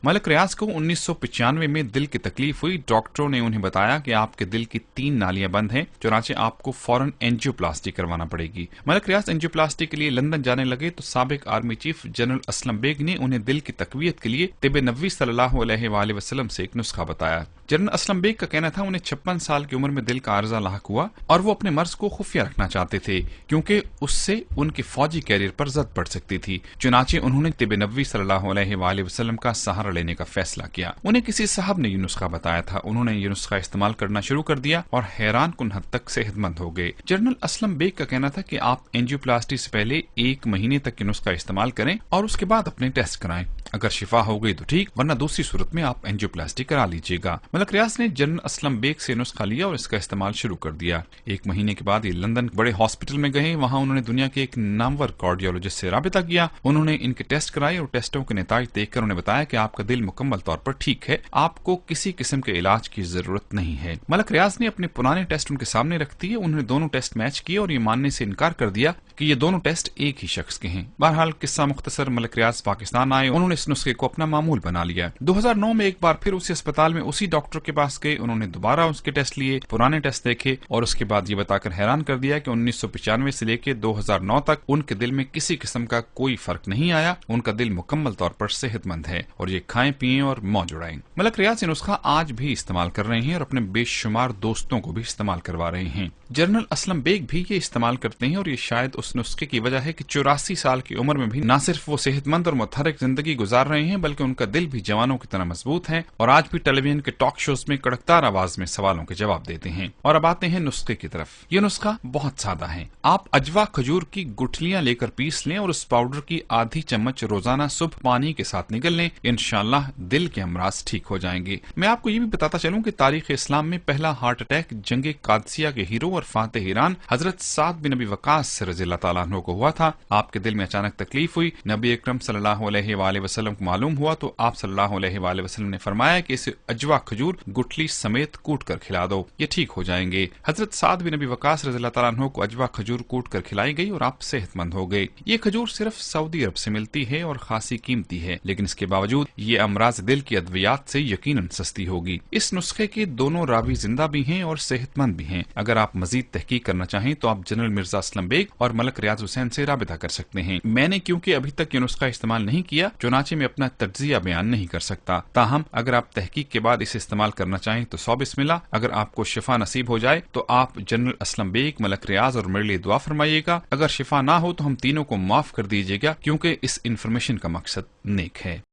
मलक रियाज को 1995 में दिल की तकलीफ हुई। डॉक्टरों ने उन्हें बताया कि आपके दिल की 3 नालियां बंद हैं, चुनाचे आपको फौरन एंजियोप्लास्टी करवाना पड़ेगी। मलक रियाज एंजियोप्लास्टी के लिए लंदन जाने लगे तो साबिक army chief general Aslam Beg ने उन्हें दिल की तकवीत के लिए तिब नबवी सल्लल्लाहु अलैहि वसल्लम से एक नुस्खा बताया। जनरल असलम बेग का कहना था उन्हें 56 साल की उम्र में दिल का आर्जा लाहक हुआ और वो अपने मर्ज को खुफिया रखना चाहते थे क्योंकि उससे उनके फौजी कैरियर पर जद पड़ सकती थी। चुनाचे उन्होंने तिब नबवी सल्लल्लाहु अलैहि वसल्लम का सहारा लेने का फैसला किया। उन्हें किसी साहब ने ये नुस्खा बताया था। उन्होंने ये नुस्खा इस्तेमाल करना शुरू कर दिया और हैरान कुन हद तक सेहतमंद हो गए। जनरल असलम बेग का कहना था कि आप एंजियोप्लास्टी से पहले 1 महीने तक ये नुस्खा इस्तेमाल करें और उसके बाद अपने टेस्ट कराएं। अगर शिफा हो गई तो ठीक, वरना दूसरी सूरत में आप एंजियोप्लास्टी करा लीजिएगा। मलक रियाज ने जनरल असलम बेग से नुस्खा लिया और इसका इस्तेमाल शुरू कर दिया। 1 महीने के बाद ये लंदन बड़े हॉस्पिटल में गए। वहां उन्होंने दुनिया के एक नामवर कार्डियोलॉजिस्ट से राबिता किया। उन्होंने इनके टेस्ट कराए और टेस्टों के नतीजे देखकर उन्हें बताया कि आपका दिल मुकम्मल तौर पर ठीक है, आपको किसी किस्म के इलाज की जरूरत नहीं है। मलक रियाज ने अपने पुराने टेस्ट उनके सामने रख दिए। उन्होंने दोनों टेस्ट मैच किए और ये मानने से इनकार कर दिया कि ये दोनों टेस्ट एक ही शख्स के हैं। बहरहाल किस्सा मुख्तसर, मलक रियाज पाकिस्तान आए। उन्होंने इस नुस्खे को अपना मामूल बना लिया। 2009 में एक बार फिर उसी अस्पताल में उसी डॉक्टर के पास गए। उन्होंने दोबारा उसके टेस्ट लिए, पुराने टेस्ट देखे और उसके बाद ये बताकर हैरान कर दिया कि 1995 से लेकर 2009 तक उनके दिल में किसी किस्म का कोई फर्क नहीं आया। उनका दिल मुकम्मल तौर पर सेहतमंद है और ये खाएं पिएं और मौज उड़ाएं। मलक रियाज ये नुस्खा आज भी इस्तेमाल कर रहे हैं और अपने बेशुमार दोस्तों को भी इस्तेमाल करवा रहे हैं। जनरल असलम बेग भी ये इस्तेमाल करते हैं और ये शायद उस नुस्खे की वजह है कि 84 साल की उम्र में भी न सिर्फ वो सेहतमंद और मुतहर्रिक जिंदगी गुजार रहे हैं बल्कि उनका दिल भी जवानों की तरह मजबूत है और आज भी टेलीविजन के टॉक शोज में कड़कदार आवाज में सवालों के जवाब देते हैं। और अब आते हैं नुस्खे की तरफ। ये नुस्खा बहुत सादा है। आप अजवा खजूर की गुठलियां लेकर पीस लें और उस पाउडर की आधी चम्मच रोजाना सुबह पानी के साथ निगल लें। इंशाअल्लाह दिल के अमराज ठीक हो जाएंगे। मैं आपको ये भी बताता चलूं कि तारीख इस्लाम में पहला हार्ट अटैक जंगे कादसिया के हीरो और फातेह ईरान हजरत साद बिन नबी वकास रज़ियल्लाहु ताला अन्हु को हुआ था। आपके दिल में अचानक तकलीफ हुई। नबी अकरम सल्लल्लाहु अलैहि वसल्लम को मालूम हुआ तो आप सल्लल्लाहु अलैहि वसल्लम ने फरमाया कि इसे अजवा खजूर गुठली समेत कूट कर खिला दो, ये ठीक हो जाएंगे। हजरत साद बिन नबी वकास रज़ियल्लाहु ताला अन्हु को अजवा खजूर कूट कर खिलाई गई और आप सेहतमंद हो गए। ये खजूर सिर्फ सऊदी अरब से मिलती है और खासी कीमती है, लेकिन इसके बावजूद ये अमराज दिल की अद्वियात से यकीनन सस्ती होगी। इस नुस्खे के दोनों रावी जिंदा भी हैं और सेहतमंद भी हैं। अगर आप मजीद तहकीक करना चाहें तो आप जनरल मिर्जा असलम बेग और मलक रियाज हुसैन से राबिता कर सकते हैं। मैंने क्योंकि अभी तक ये नुस्खा इस्तेमाल नहीं किया, चुनाचे में अपना तज्जिया बयान नहीं कर सकता। ताहम अगर आप तहकीक के बाद इसे इस्तेमाल करना चाहें तो 100 बिस्मिल्लाह। अगर आपको शिफा नसीब हो जाए तो आप जनरल असलम बेग, मलक रियाज और मेरे लिए दुआ फरमाइएगा। अगर शिफा ना हो तो हम तीनों को माफ कर दीजिएगा क्योंकि इस इंफॉर्मेशन का मकसद नेक है।